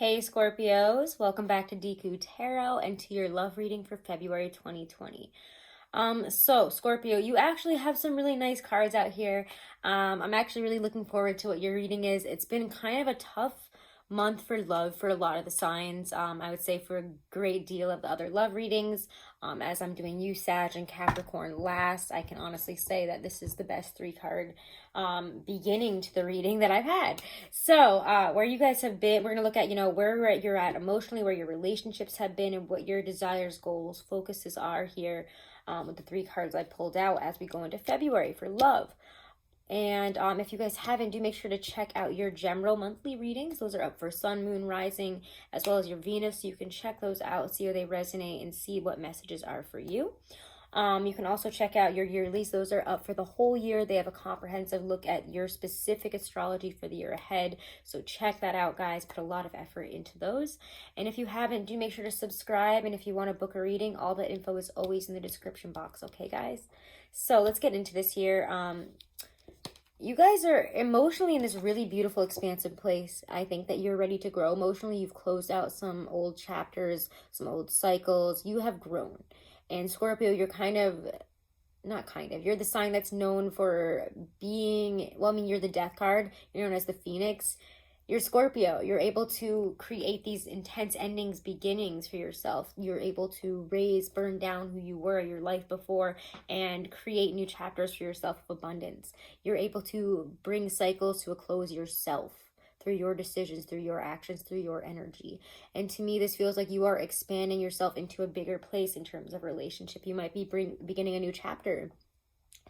Hey Scorpios, welcome back to Deku Tarot and to your love reading for February 2020. So Scorpio, you actually have some really nice cards out here. I'm actually really looking forward to what your reading is. It's been kind of a tough month for love for a lot of the signs. I would say for a great deal of the other love readings. As I'm doing you, Sag, and Capricorn last, I can honestly say that this is the best 3-card beginning to the reading that I've had. So where you guys have been, we're going to look at, where you're at emotionally, where your relationships have been, and what your desires, goals, focuses are here with the 3 cards I pulled out as we go into February for love. And if you guys haven't, do make sure to check out your general monthly readings. Those are up for Sun, Moon, Rising, as well as your Venus. So you can check those out, see how they resonate, and see what messages are for you. You can also check out your yearlies. Those are up for the whole year. They have a comprehensive look at your specific astrology for the year ahead. So check that out, guys. Put a lot of effort into those. And if you haven't, do make sure to subscribe. And if you want to book a reading, all the info is always in the description box. Okay, guys? So let's get into this here. You guys are emotionally in this really beautiful, expansive place. I think that you're ready to grow emotionally. You've closed out some old chapters, some old cycles. You have grown. And Scorpio, you're you're the sign that's known for being, you're the death card. You're known as the Phoenix. You're Scorpio. You're able to create these intense endings, beginnings for yourself. You're able to burn down who you were, your life before, and create new chapters for yourself of abundance. You're able to bring cycles to a close yourself through your decisions, through your actions, through your energy. And to me, this feels like you are expanding yourself into a bigger place in terms of relationship. You might be beginning a new chapter,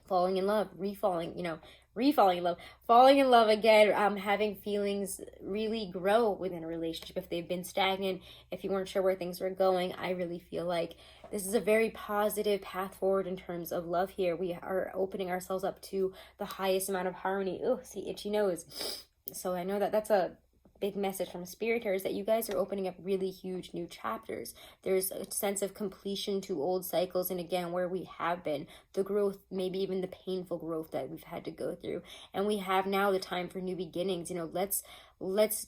falling in love, refalling in love, falling in love again, having feelings really grow within a relationship. If they've been stagnant, if you weren't sure where things were going, I really feel like this is a very positive path forward in terms of love here. We are opening ourselves up to the highest amount of harmony. Oh, see, itchy nose. So I know that that's a big message from Spirit here, is that you guys are opening up really huge new chapters. There's a sense of completion to old cycles, and again, where we have been, the growth, maybe even the painful growth that we've had to go through, and we have now the time for new beginnings. Let's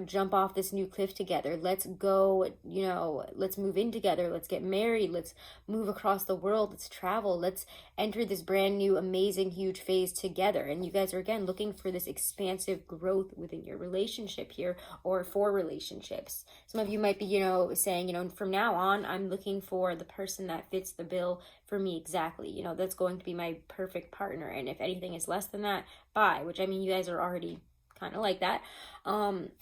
jump off this new cliff together. Let's go, let's move in together. Let's get married. Let's move across the world. Let's travel. Let's enter this brand new, amazing, huge phase together. And you guys are, again, looking for this expansive growth within your relationship here, or for relationships. Some of you might be, saying, from now on, I'm looking for the person that fits the bill for me exactly. That's going to be my perfect partner. And if anything is less than that, bye. Which, I mean, you guys are already kind of like that.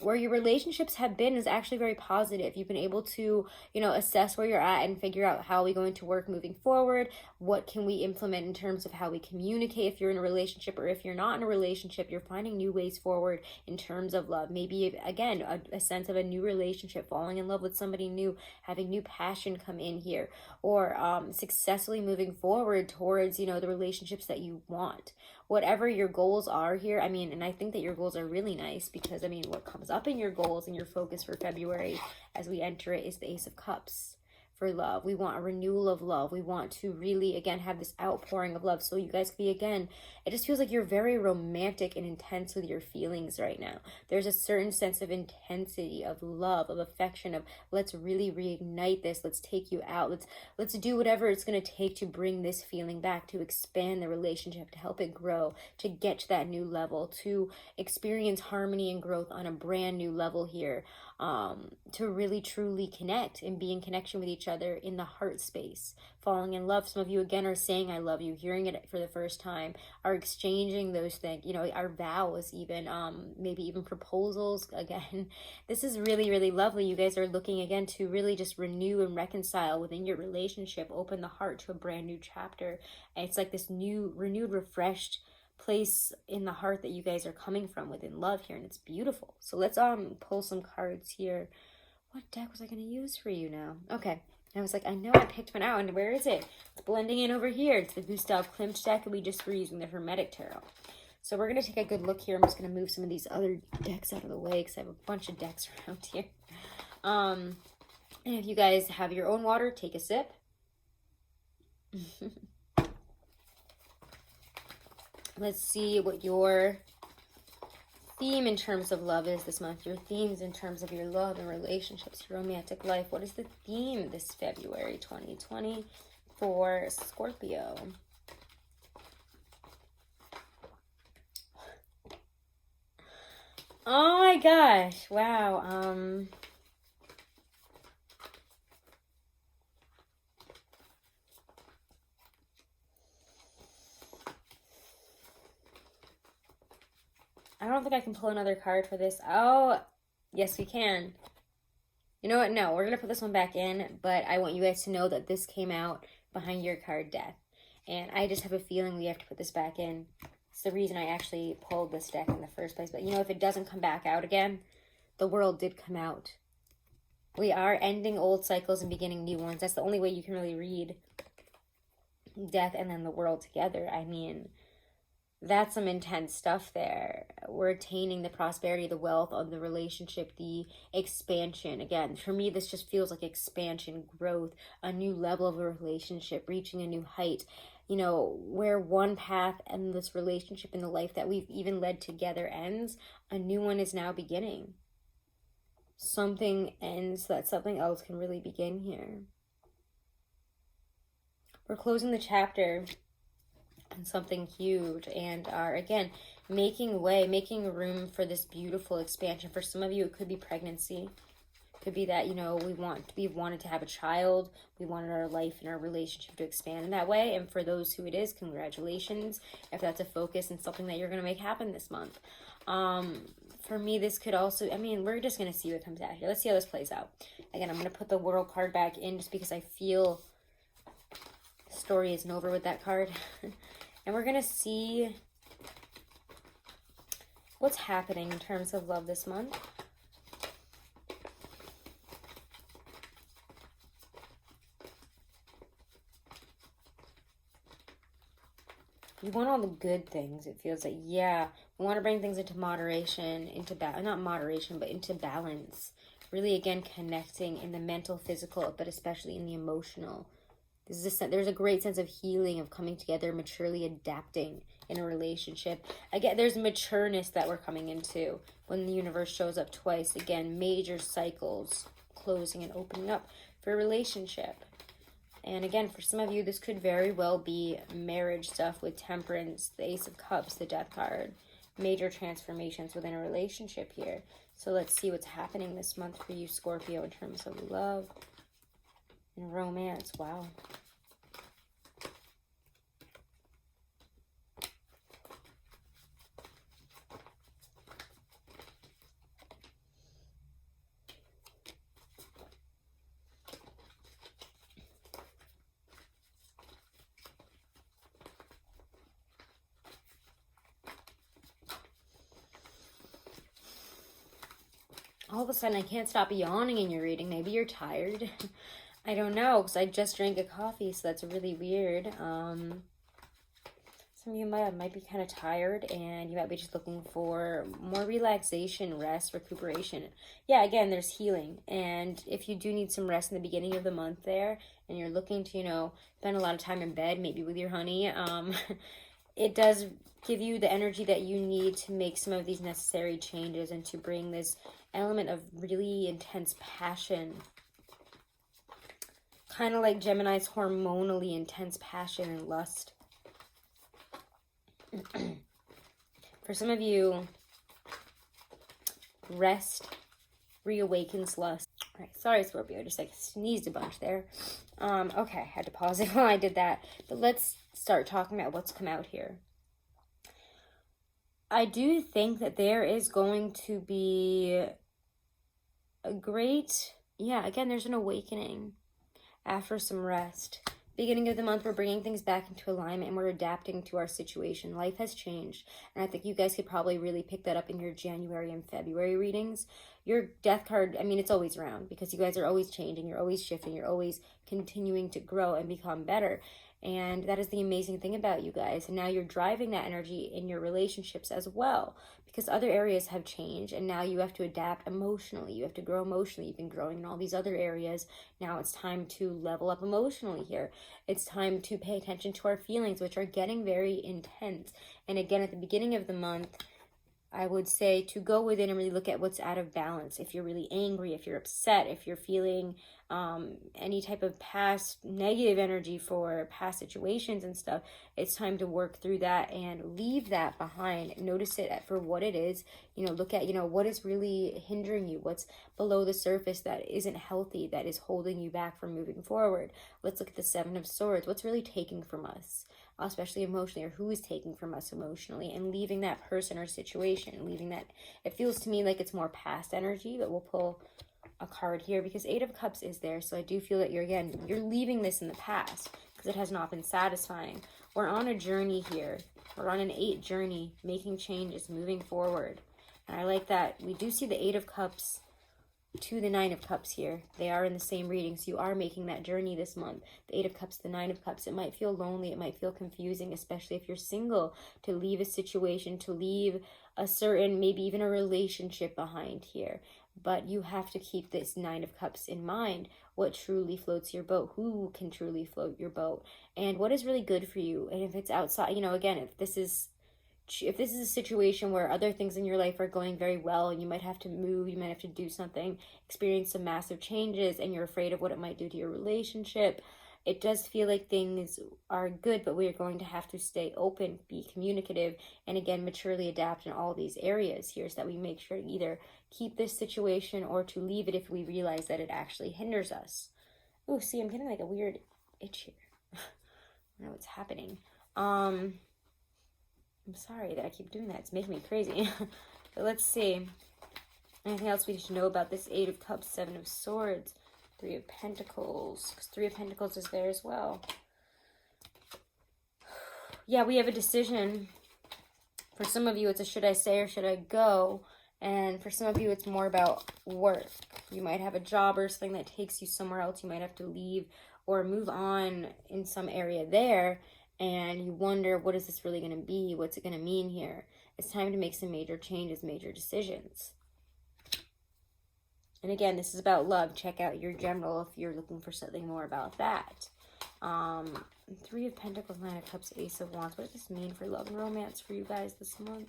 Where your relationships have been is actually very positive. You've been able to, assess where you're at and figure out how are we going to work moving forward. What can we implement in terms of how we communicate if you're in a relationship, or if you're not in a relationship, you're finding new ways forward in terms of love. Maybe, again, a sense of a new relationship, falling in love with somebody new, having new passion come in here, or successfully moving forward towards, the relationships that you want. Whatever your goals are here, and I think that your goals are really nice, because what comes up in your goals and your focus for February as we enter it is the Ace of Cups for love. We want a renewal of love. We want to really, again, have this outpouring of love. So you guys could be, again, it just feels like you're very romantic and intense with your feelings right now. There's a certain sense of intensity, of love, of affection, of let's really reignite this. Let's take you out. Let's do whatever it's going to take to bring this feeling back, to expand the relationship, to help it grow, to get to that new level, to experience harmony and growth on a brand new level here, to really truly connect and be in connection with each other in the heart space, falling in love. Some of you, again, are saying I love you, hearing it for the first time, are exchanging those things, our vows, even maybe even proposals. Again, this is really, really lovely. You guys are looking, again, to really just renew and reconcile within your relationship, open the heart to a brand new chapter. And it's like this new, renewed, refreshed place in the heart that you guys are coming from within love here, and it's beautiful. So let's pull some cards here. What deck was I going to use for you now? Okay, I was like, I know I picked one out, and where is it? It's blending in over here. It's the Gustav Klimt deck, and we just were using the Hermetic Tarot. So we're going to take a good look here. I'm just going to move some of these other decks out of the way, because I have a bunch of decks around here. And if you guys have your own water, take a sip. Let's see what your theme in terms of love is this month, your themes in terms of your love and relationships, your romantic life. What is the theme this February 2020 for Scorpio? Oh my gosh, wow. I don't think I can pull another card for this. Oh, yes, we can. You know what? No, we're going to put this one back in, but I want you guys to know that this came out behind your card, Death. And I just have a feeling we have to put this back in. It's the reason I actually pulled this deck in the first place. But, you know, if it doesn't come back out again, the World did come out. We are ending old cycles and beginning new ones. That's the only way you can really read Death and then the World together. I mean, that's some intense stuff there. We're attaining the prosperity, the wealth of the relationship, the expansion. Again, for me, this just feels like expansion, growth, a new level of a relationship, reaching a new height. You know, where one path and this relationship in the life that we've even led together ends, a new one is now beginning. Something ends so that something else can really begin here. We're closing the chapter on something huge and are, again, making way, making room for this beautiful expansion. For some of you, it could be pregnancy. It could be that, you know, we wanted to have a child. We wanted our life and our relationship to expand in that way. And for those who it is, congratulations. If that's a focus and something that you're going to make happen this month. For me, this could also, I mean, we're just going to see what comes out here. Let's see how this plays out. Again, I'm going to put the World card back in just because I feel the story isn't over with that card. And we're going to see what's happening in terms of love this month. You want all the good things. It feels like, yeah, we want to bring things into moderation, not moderation, but into balance. Really, again, connecting in the mental, physical, but especially in the emotional. There's a great sense of healing, of coming together, maturely adapting in a relationship. Again, there's matureness that we're coming into when the universe shows up twice. Again, major cycles closing and opening up for a relationship. And again, for some of you, this could very well be marriage stuff with Temperance, the Ace of Cups, the Death card. Major transformations within a relationship here. So let's see what's happening this month for you, Scorpio, in terms of love and romance. Wow. All of a sudden, I can't stop yawning in your reading. Maybe you're tired. I don't know, because I just drank a coffee, so that's really weird. Some of you might be kind of tired, and you might be just looking for more relaxation, rest, recuperation. Yeah, again, there's healing. And if you do need some rest in the beginning of the month there, and you're looking to, you know, spend a lot of time in bed, maybe with your honey, it does give you the energy that you need to make some of these necessary changes and to bring this element of really intense passion. Kind of like Gemini's hormonally intense passion and lust. For some of you, rest reawakens lust. All right, sorry, Scorpio, I just like sneezed a bunch there. Okay, I had to pause it while I did that. But let's start talking about what's come out here. I do think that there is going to be a great, again, there's an awakening after some rest. Beginning of the month, we're bringing things back into alignment and we're adapting to our situation. Life has changed. And I think you guys could probably really pick that up in your January and February readings. Your Death card, I mean, it's always around because you guys are always changing. You're always shifting. You're always continuing to grow and become better. And that is the amazing thing about you guys. And now you're driving that energy in your relationships as well because other areas have changed and now you have to adapt emotionally. You have to grow emotionally. You've been growing in all these other areas. Now it's time to level up emotionally here. It's time to pay attention to our feelings, which are getting very intense. And again, at the beginning of the month, I would say to go within and really look at what's out of balance. If you're really angry, if you're upset, if you're feeling any type of past negative energy for past situations and stuff, it's time to work through that and leave that behind. Notice it for what it is. Look at, what is really hindering you, what's below the surface that isn't healthy, that is holding you back from moving forward. Let's look at the Seven of Swords. What's really taking from us, especially emotionally, or who is taking from us emotionally, and leaving that person or situation, leaving that. It feels to me like it's more past energy, but we'll pull a card here because Eight of Cups is there. So I do feel that you're leaving this in the past because it has not been satisfying. We're on a journey here. We're on an 8 journey, making changes, moving forward. And I like that we do see the Eight of Cups to the Nine of Cups here. They are in the same reading, so you are making that journey this month. The Eight of Cups, the Nine of Cups. It might feel lonely, it might feel confusing, especially if you're single, to leave a situation, to leave a certain, maybe even a relationship behind here. But you have to keep this Nine of Cups in mind. What truly floats your boat? Who can truly float your boat? And what is really good for you? And if it's outside, again, if this is a situation where other things in your life are going very well and you might have to move, you might have to do something, experience some massive changes, and you're afraid of what it might do to your relationship, it does feel like things are good, but we're going to have to stay open, be communicative, and again, maturely adapt in all these areas here so that we make sure to either keep this situation or to leave it if we realize that it actually hinders us. Oh, see, I'm getting like a weird itch here. I don't know what's happening. I'm sorry that I keep doing that. It's making me crazy. But let's see. Anything else we should know about this Eight of Cups, Seven of Swords, Three of Pentacles? Because Three of Pentacles is there as well. Yeah, we have a decision. For some of you, it's a should I stay or should I go? And for some of you, it's more about work. You might have a job or something that takes you somewhere else. You might have to leave or move on in some area there. And you wonder, what is this really going to be? What's it going to mean here? It's time to make some major changes, major decisions. And again, this is about love. Check out your general if you're looking for something more about that. Three of Pentacles, Nine of Cups, Ace of Wands. What does this mean for love and romance for you guys this month?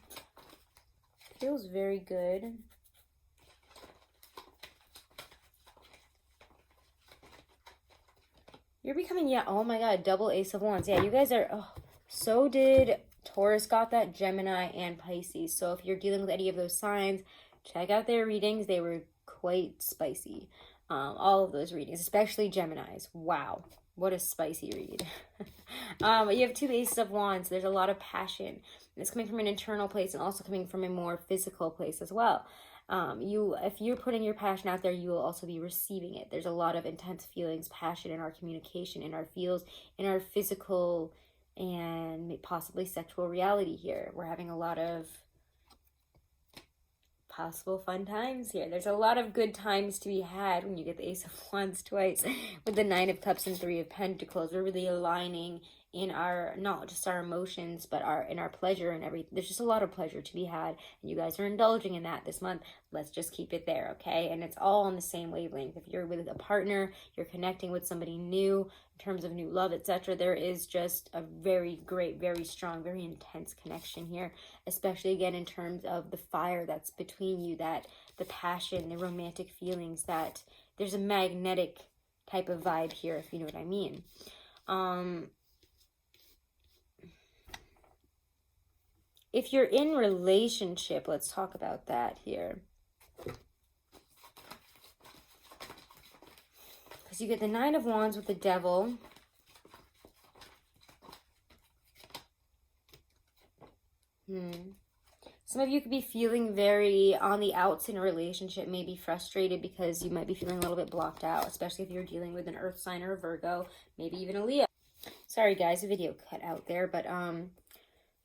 Feels very good. You're becoming, yeah, oh my god, double Ace of Wands. Yeah, you guys are, so did Taurus, got that, Gemini, and Pisces. So if you're dealing with any of those signs, check out their readings. They were quite spicy. All of those readings, especially Gemini's. Wow, what a spicy read. You have two Aces of Wands. There's a lot of passion. It's coming from an internal place and also coming from a more physical place as well. If you're putting your passion out there, you will also be receiving it. There's a lot of intense feelings, passion in our communication, in our feels, in our physical and possibly sexual reality here. We're having a lot of possible fun times here. There's a lot of good times to be had when you get the Ace of Wands twice with the Nine of Cups and Three of Pentacles. We're really aligning in our, not just our emotions, but in our pleasure and everything. There's just a lot of pleasure to be had, and you guys are indulging in that this month. Let's just keep it there, okay? And it's all on the same wavelength. If you're with a partner, you're connecting with somebody new in terms of new love, etc., there is just a very great, very strong, very intense connection here, especially again in terms of the fire that's between you, that the passion, the romantic feelings, that there's a magnetic type of vibe here, if you know what I mean. If you're in relationship, let's talk about that here. Because you get the Nine of Wands with the Devil. Some of you could be feeling very on the outs in a relationship, maybe frustrated because you might be feeling a little bit blocked out, especially if you're dealing with an Earth sign or a Virgo, maybe even a Leo. Sorry guys, the video cut out there, but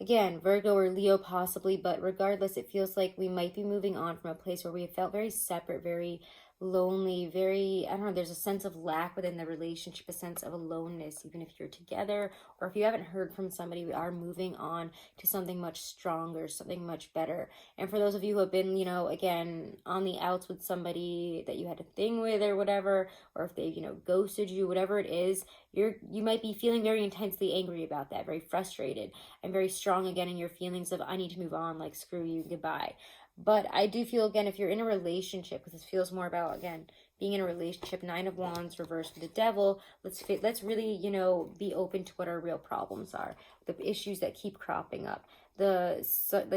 again, Virgo or Leo possibly, but regardless, it feels like we might be moving on from a place where we have felt very separate, very lonely, very, I don't know, there's a sense of lack within the relationship, a sense of aloneness, even if you're together, or if you haven't heard from somebody, we are moving on to something much stronger, something much better. And for those of you who have been, you know, again, on the outs with somebody that you had a thing with or whatever, or if they, you know, ghosted you, whatever it is, you might be feeling very intensely angry about that, very frustrated, and very strong again in your feelings of, I need to move on, like, screw you, goodbye. But I do feel, again, if you're in a relationship, because this feels more about, again, being in a relationship, Nine of Wands reversed with the Devil, let's really, you know, be open to what our real problems are, the issues that keep cropping up, the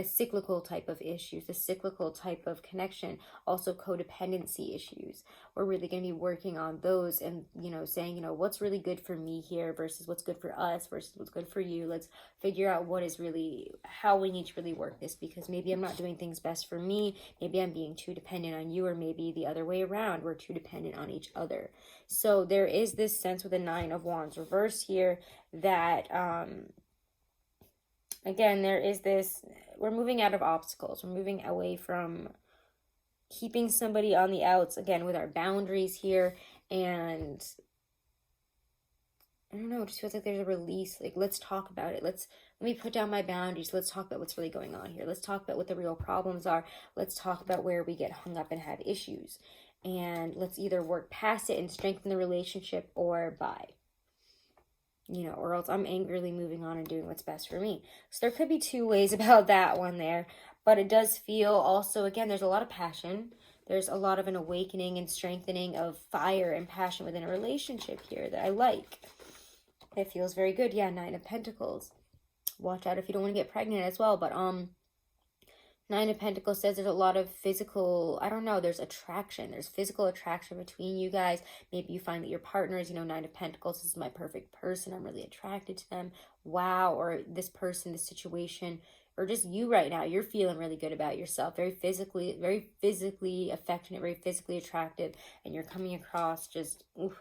cyclical type of issues, the cyclical type of connection, also codependency issues. We're really going to be working on those and, you know, saying, you know, what's really good for me here versus what's good for us versus what's good for you. Let's figure out what is really, how we need to really work this, because maybe I'm not doing things best for me. Maybe I'm being too dependent on you, or maybe the other way around. We're too dependent on each other. So there is this sense with the Nine of Wands reverse here that, again, there is this, we're moving out of obstacles. We're moving away from keeping somebody on the outs, again, with our boundaries here. And I don't know, it just feels like there's a release. Like, let's talk about it. Let me put down my boundaries. Let's talk about what's really going on here. Let's talk about what the real problems are. Let's talk about where we get hung up and have issues. And let's either work past it and strengthen the relationship, or bye. You know, or else I'm angrily moving on and doing what's best for me. So there could be two ways about that one there. But it does feel also, again, there's a lot of passion. There's a lot of an awakening and strengthening of fire and passion within a relationship here that I like. It feels very good. Yeah, Nine of Pentacles. Watch out if you don't want to get pregnant as well. But Nine of Pentacles says there's a lot of physical, I don't know, there's attraction. There's physical attraction between you guys. Maybe you find that your partners, you know, Nine of Pentacles, this is my perfect person. I'm really attracted to them. Wow. Or this person, this situation, or just you right now, you're feeling really good about yourself. Very physically affectionate, very physically attractive. And you're coming across just, oof.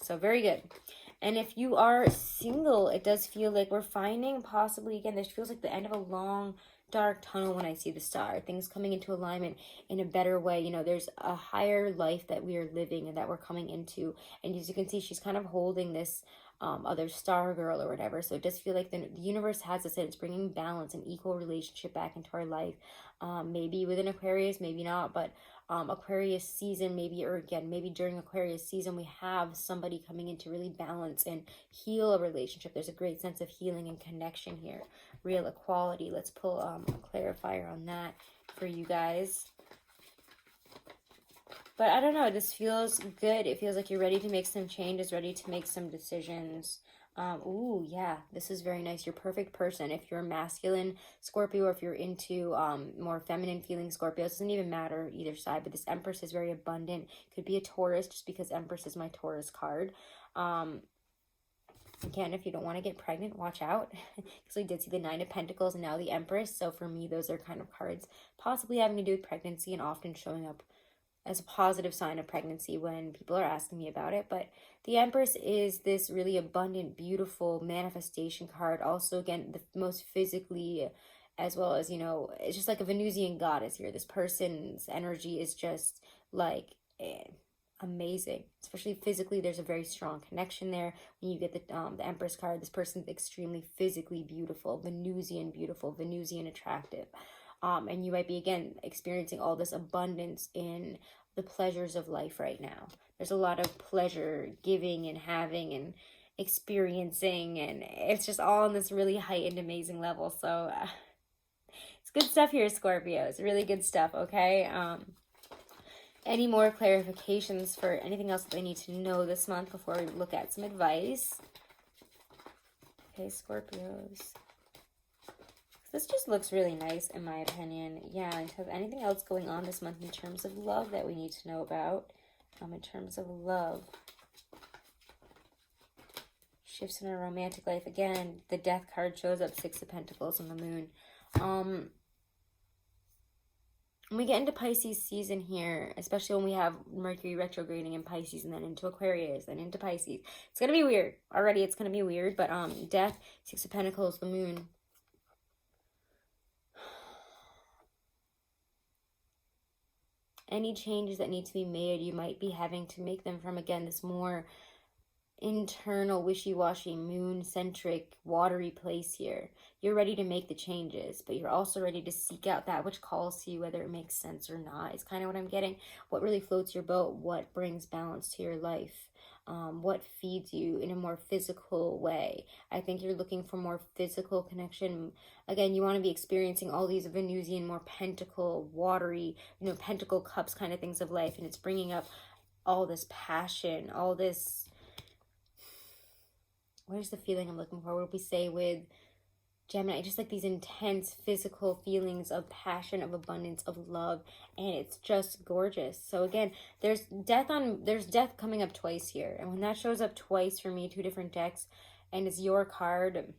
So very good. And if you are single, it does feel like we're finding possibly, again, this feels like the end of a long, dark tunnel when I see the star. Things coming into alignment in a better way. You know, there's a higher life that we are living and that we're coming into. And as you can see, she's kind of holding this other star girl or whatever. So it does feel like the universe has us, and it's bringing balance and equal relationship back into our life. Maybe within Aquarius, maybe not, but Aquarius season, maybe, or again, maybe during Aquarius season, we have somebody coming in to really balance and heal a relationship. There's a great sense of healing and connection here. Real equality. Let's pull a clarifier on that for you guys. But I don't know, this feels good. It feels like you're ready to make some changes, ready to make some decisions. Ooh, yeah, this is very nice. Your perfect person. If you're a masculine Scorpio, or if you're into more feminine feeling Scorpio, it doesn't even matter either side. But this Empress is very abundant. Could be a Taurus, just because Empress is my Taurus card. Again, if you don't want to get pregnant, watch out. Because we did see the Nine of Pentacles and now the Empress. So for me, those are kind of cards possibly having to do with pregnancy, and often showing up as a positive sign of pregnancy when people are asking me about it. But the Empress is this really abundant, beautiful manifestation card. Also, again, the most physically, as well as, you know, it's just like a Venusian goddess here. This person's energy is just like amazing. Especially physically, there's a very strong connection there. When you get the Empress card, this person's extremely physically beautiful, Venusian attractive. And you might be, again, experiencing all this abundance in the pleasures of life right now. There's a lot of pleasure giving and having and experiencing, and it's just all on this really heightened, amazing level. So it's good stuff here, Scorpio. It's really good stuff, okay? Any more clarifications for anything else that they need to know this month before we look at some advice? Okay, Scorpios. This just looks really nice, in my opinion. Yeah, and have anything else going on this month in terms of love that we need to know about? In terms of love. Shifts in our romantic life. Again, the Death card shows up, Six of Pentacles and the Moon. When we get into Pisces season here, especially when we have Mercury retrograding in Pisces and then into Aquarius and into Pisces, it's going to be weird. Already it's going to be weird, but Death, Six of Pentacles, the Moon. Any changes that need to be made, you might be having to make them from, again, this more internal, wishy-washy, moon-centric, watery place here. You're ready to make the changes, but you're also ready to seek out that which calls to you, whether it makes sense or not. It's kind of what I'm getting. What really floats your boat? What brings balance to your life? What feeds you in a more physical way? I think you're looking for more physical connection. Again, you want to be experiencing all these Venusian, more pentacle, watery, pentacle cups kind of things of life, and it's bringing up all this passion, all this. What is the feeling I'm looking for? What do we say with Gemini? Just like these intense physical feelings of passion, of abundance, of love, and it's just gorgeous. So again, there's death coming up twice here, and when that shows up twice for me, 2 different decks, and it's your card,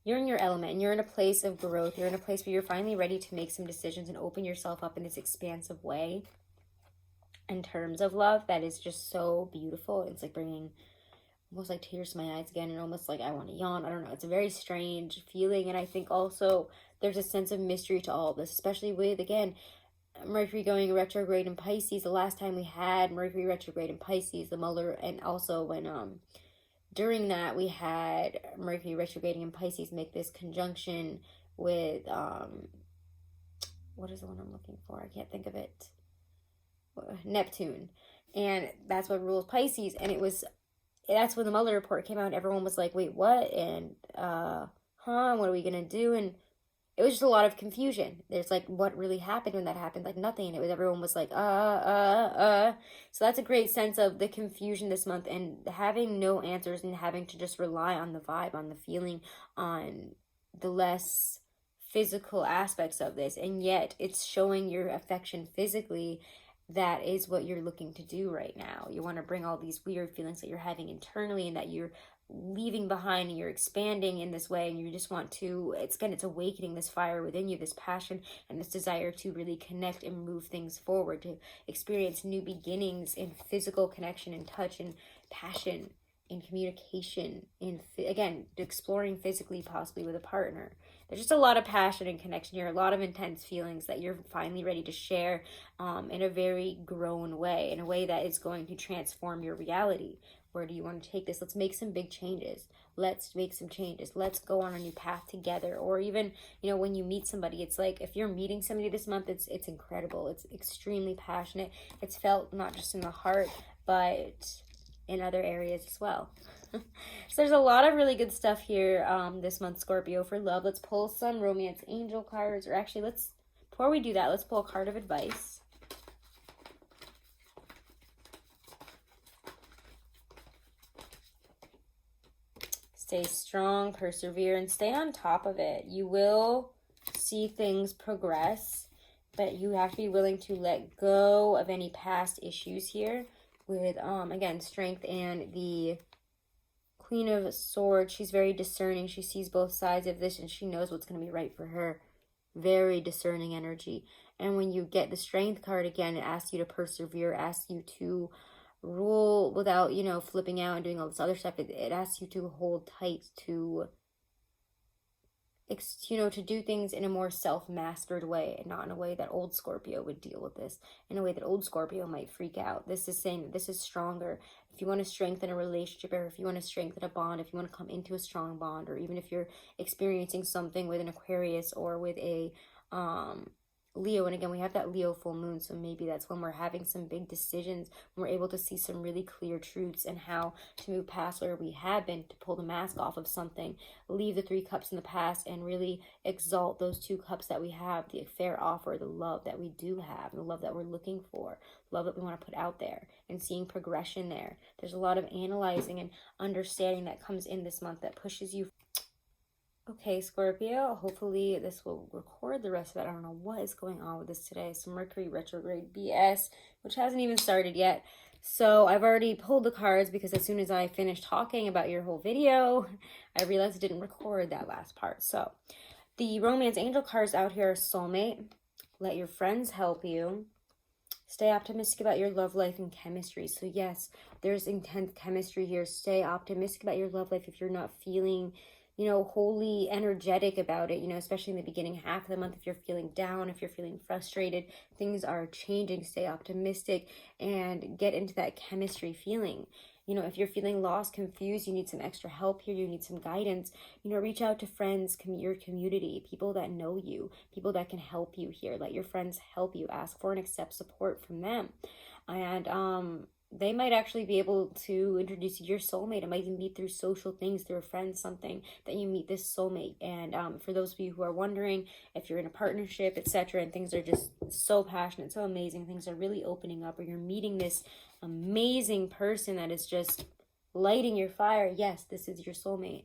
you're in your element, and you're in a place of growth. You're in a place where you're finally ready to make some decisions and open yourself up in this expansive way in terms of love that is just so beautiful. It's like bringing almost like tears to my eyes again, and almost like I want to yawn. I don't know. It's a very strange feeling, and I think also there's a sense of mystery to all of this, especially with, again, Mercury going retrograde in Pisces. The last time we had Mercury retrograde in Pisces, the Muller, and also when during that we had Mercury retrograding in Pisces make this conjunction with what is the one I'm looking for? I can't think of it. Neptune, and that's what rules Pisces, and that's when the Mueller report came out, and everyone was like, wait, what? And, what are we going to do? And it was just a lot of confusion. There's like, what really happened when that happened? Like nothing. Everyone was like, So that's a great sense of the confusion this month, and having no answers and having to just rely on the vibe, on the feeling, on the less physical aspects of this. And yet it's showing your affection physically. That is what you're looking to do right now. You want to bring all these weird feelings that you're having internally and that you're leaving behind, and you're expanding in this way, and you just want to, it's awakening this fire within you, this passion and this desire to really connect and move things forward, to experience new beginnings in physical connection and touch and passion, in communication, again, exploring physically, possibly with a partner. There's just a lot of passion and connection here, a lot of intense feelings that you're finally ready to share in a very grown way, in a way that is going to transform your reality. Where do you want to take this? Let's make some big changes. Let's make some changes. Let's go on a new path together. Or even, when you meet somebody, it's like, if you're meeting somebody this month, it's incredible. It's extremely passionate. It's felt not just in the heart, but in other areas as well. So there's a lot of really good stuff here this month, Scorpio, for love. Let's pull some romance angel cards, or actually before we do that, let's pull a card of advice. Stay strong, persevere, and stay on top of it. You will see things progress, but you have to be willing to let go of any past issues here with, again, strength and the Queen of Swords. She's very discerning. She sees both sides of this, and she knows what's going to be right for her. Very discerning energy. And when you get the Strength card again, it asks you to persevere, asks you to rule without, flipping out and doing all this other stuff. It asks you to hold tight, to do things in a more self-mastered way, and not in a way that old Scorpio would deal with this, in a way that old Scorpio might freak out. This is saying that this is stronger. If you want to strengthen a relationship, or if you want to strengthen a bond, if you want to come into a strong bond, or even if you're experiencing something with an Aquarius or with a Leo, and again, we have that Leo full moon, so maybe that's when we're having some big decisions, when we're able to see some really clear truths and how to move past where we have been, to pull the mask off of something, leave the 3 cups in the past, and really exalt those 2 cups that we have, the fair offer, the love that we do have, the love that we're looking for, love that we want to put out there, and seeing progression there. There's a lot of analyzing and understanding that comes in this month that pushes you. Okay, Scorpio, hopefully this will record the rest of it. I don't know what is going on with this today. Some Mercury retrograde BS, which hasn't even started yet. So I've already pulled the cards because as soon as I finished talking about your whole video, I realized it didn't record that last part. So the romance angel cards out here are soulmate. Let your friends help you. Stay optimistic about your love life and chemistry. So yes, there's intense chemistry here. Stay optimistic about your love life if you're not feeling you know, wholly energetic about it, you know, especially in the beginning half of the month. If you're feeling down, if you're feeling frustrated, things are changing. Stay optimistic and get into that chemistry feeling. You know, if you're feeling lost, confused, you need some extra help here, you need some guidance, you know, reach out to friends, your community, people that know you, people that can help you here. Let your friends help you. Ask for and accept support from them. And they might actually be able to introduce you to your soulmate. It might even be through social things, through a friend, something that you meet this soulmate. And for those of you who are wondering if you're in a partnership, etc., and things are just so passionate, so amazing, things are really opening up, or you're meeting this amazing person that is just lighting your fire, yes, this is your soulmate.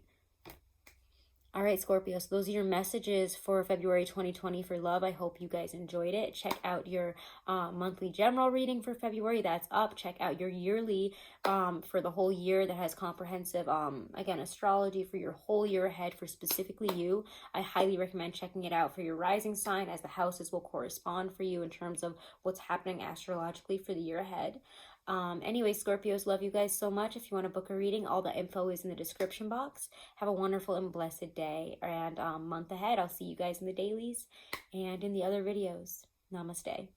All right, Scorpio, so those are your messages for February 2020 for love. I hope you guys enjoyed it. Check out your monthly general reading for February. That's up. Check out your yearly for the whole year that has comprehensive, again, astrology for your whole year ahead for specifically you. I highly recommend checking it out for your rising sign, as the houses will correspond for you in terms of what's happening astrologically for the year ahead. Anyway, Scorpios, love you guys so much. If you want to book a reading, all the info is in the description box. Have a wonderful and blessed day and month ahead. I'll see you guys in the dailies and in the other videos. Namaste.